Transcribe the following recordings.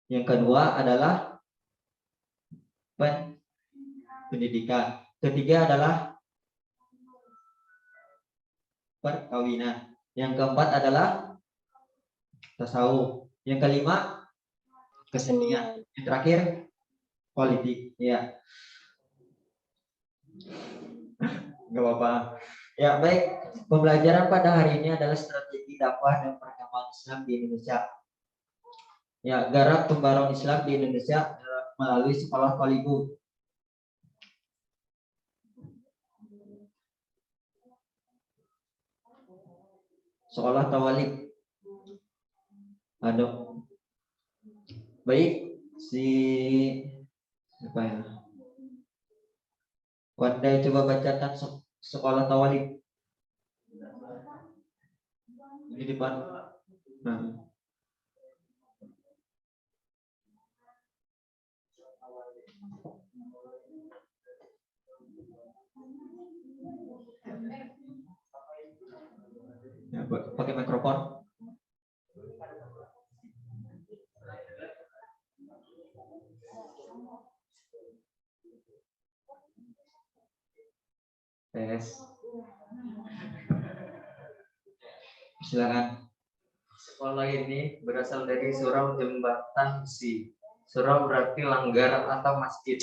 Yang kedua adalah pendidikan. Ketiga adalah perkawinan. Yang keempat adalah tasawuf. Yang kelima kesenian. Yang terakhir politik. Ya, nggak apa-apa. Ya, baik. Pembelajaran pada hari ini adalah strategi dakwah dan perkembangan Islam di Indonesia. Ya, garap pembaruan Islam di Indonesia melalui sekolah Talibu. Sekolah Tawalik. Aduh. Baik, apa ya? Wanda coba bacakan sekolah Tawalik. Di depan. Nah. Ya, pakai mikrofon. Tes. Silakan. Sekolah ini berasal dari surau jembatan besi. Surau berarti langgar atau masjid.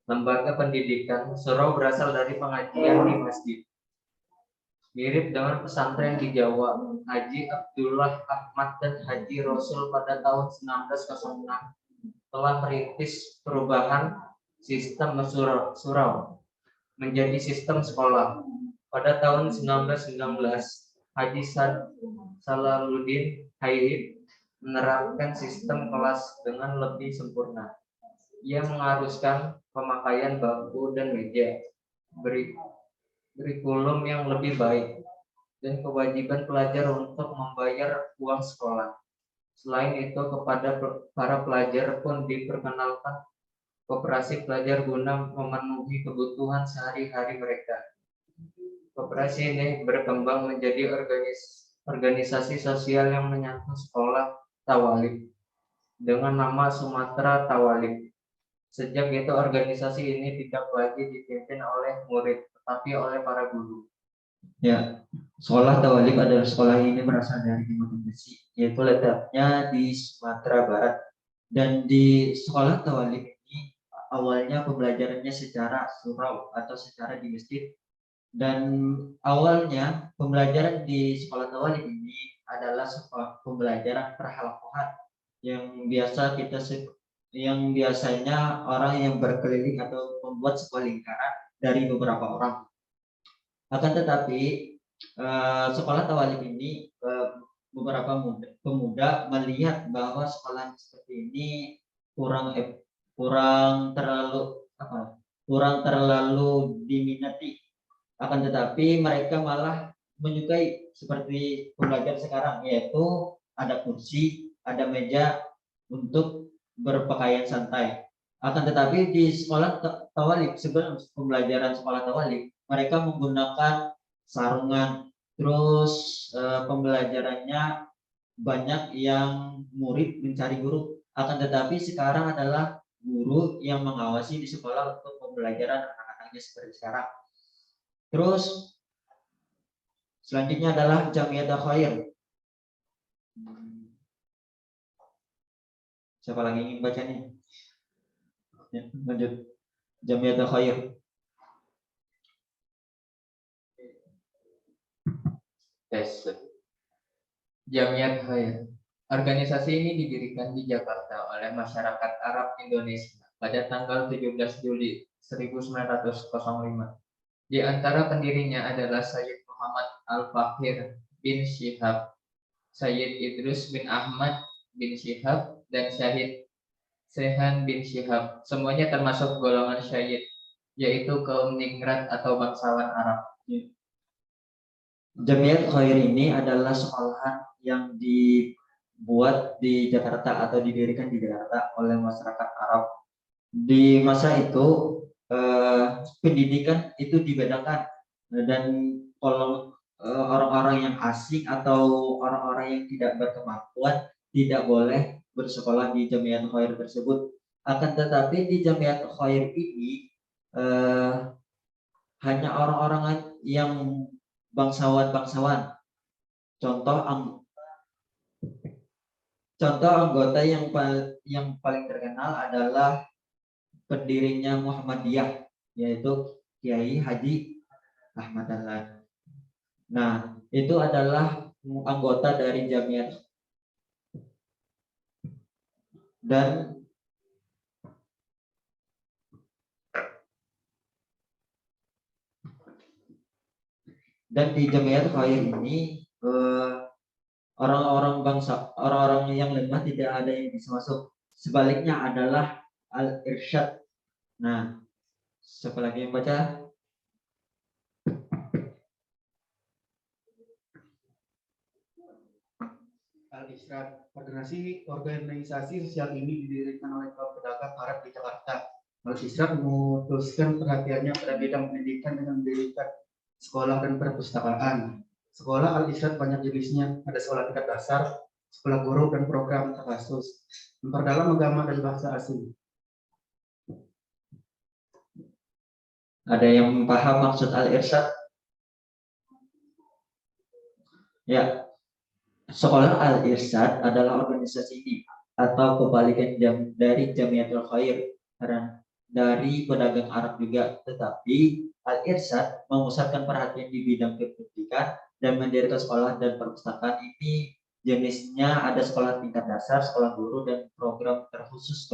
Lembaga pendidikan, surau berasal dari pengajian di masjid. Mirip dengan pesantren di Jawa, Haji Abdullah Ahmad dan Haji Rasul pada tahun 1906 telah merintis perubahan sistem surau menjadi sistem sekolah. Pada tahun 1919, Haji Salaluddin Haid menerapkan sistem kelas dengan lebih sempurna. Ia mengharuskan pemakaian bangku dan meja, kurikulum yang lebih baik, dan kewajiban pelajar untuk membayar uang sekolah. Selain itu, kepada para pelajar pun diperkenalkan koperasi pelajar guna memenuhi kebutuhan sehari-hari mereka. Koperasi ini berkembang menjadi organisasi sosial yang menyatu sekolah Tawalik dengan nama Sumatera Tawalik. Sejak itu organisasi ini tidak lagi dipimpin oleh murid, tetapi oleh para guru. Ya, sekolah Tawalik adalah sekolah ini berasal dari Jembatan Besi, yaitu letaknya di Sumatera Barat. Dan di sekolah Tawalik ini awalnya pembelajarannya secara surau atau secara di masjid. Dan awalnya pembelajaran di sekolah Tawalik ini adalah pembelajaran perhalakohan yang biasanya orang yang berkeliling atau membuat sebuah lingkaran dari beberapa orang. Akan tetapi sekolah Tawalik ini beberapa pemuda melihat bahwa sekolah seperti ini kurang terlalu diminati. Akan tetapi mereka malah menyukai seperti pembelajaran sekarang, yaitu ada kursi, ada meja untuk berpakaian santai. Akan tetapi di sekolah Tawalik, sebelum pembelajaran sekolah Tawalik, mereka menggunakan sarungan. Terus pembelajarannya banyak yang murid mencari guru. Akan tetapi sekarang adalah guru yang mengawasi di sekolah untuk pembelajaran anak-anaknya seperti sekarang. Terus selanjutnya adalah Jamiatul Khair. Siapa lagi ingin baca nih? Ya, lanjut. Jamiatul Khair. Tes. Jamiat Khair. Organisasi ini didirikan di Jakarta oleh masyarakat Arab Indonesia pada tanggal 17 Juli 1905. Di antara pendirinya adalah Sayyid Muhammad Al-Fakir bin Syihab, Sayyid Idrus bin Ahmad bin Syihab, dan Syahid Sehan bin Syihab. Semuanya termasuk golongan Syahid, yaitu kaum ningrat atau bangsawan Arab. Jamiat Khair ini adalah sekolahan yang dibuat di Jakarta atau didirikan di Jakarta oleh masyarakat Arab. Di masa itu pendidikan itu dibedakan, dan kalau orang-orang yang asing atau orang-orang yang tidak berkemampuan tidak boleh bersekolah di Jamiat Khair tersebut. Akan tetapi di Jamiat Khair ini hanya orang-orang yang bangsawan-bangsawan. Contoh anggota yang paling terkenal adalah pendirinya Muhammadiyah, yaitu Kiai Haji Ahmad Dahlan. Nah, itu adalah anggota dari Jamiat dan di Jamiat Khair ini orang-orang yang lemah tidak ada yang bisa masuk. Sebaliknya adalah Al-Irsyad. Nah, siapa lagi yang baca? Al-Irsyad, organisasi sosial ini didirikan oleh kaum pedagang Arab di Jakarta. Al-Irsyad memutuskan perhatiannya pada bidang pendidikan dengan mendirikan sekolah dan perpustakaan. Sekolah Al-Irsyad banyak jenisnya, ada sekolah tingkat dasar, sekolah guru, dan program takhasus. Memperdalam agama dan bahasa asing. Ada yang paham maksud Al-Irsyad? Ya, sekolah Al-Irsyad adalah organisasi ini atau kebalikan dari Jamiatul Khair karena dari pedagang Arab juga, tetapi Al-Irsyad memusatkan perhatian di bidang pendidikan dan mendirikan sekolah dan perpustakaan. Ini jenisnya ada sekolah tingkat dasar, sekolah guru, dan program terkhusus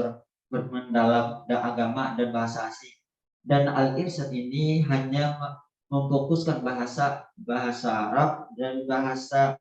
bermendalam agama dan bahasa asing. Dan Al-Irsyad ini hanya memfokuskan bahasa Arab dan bahasa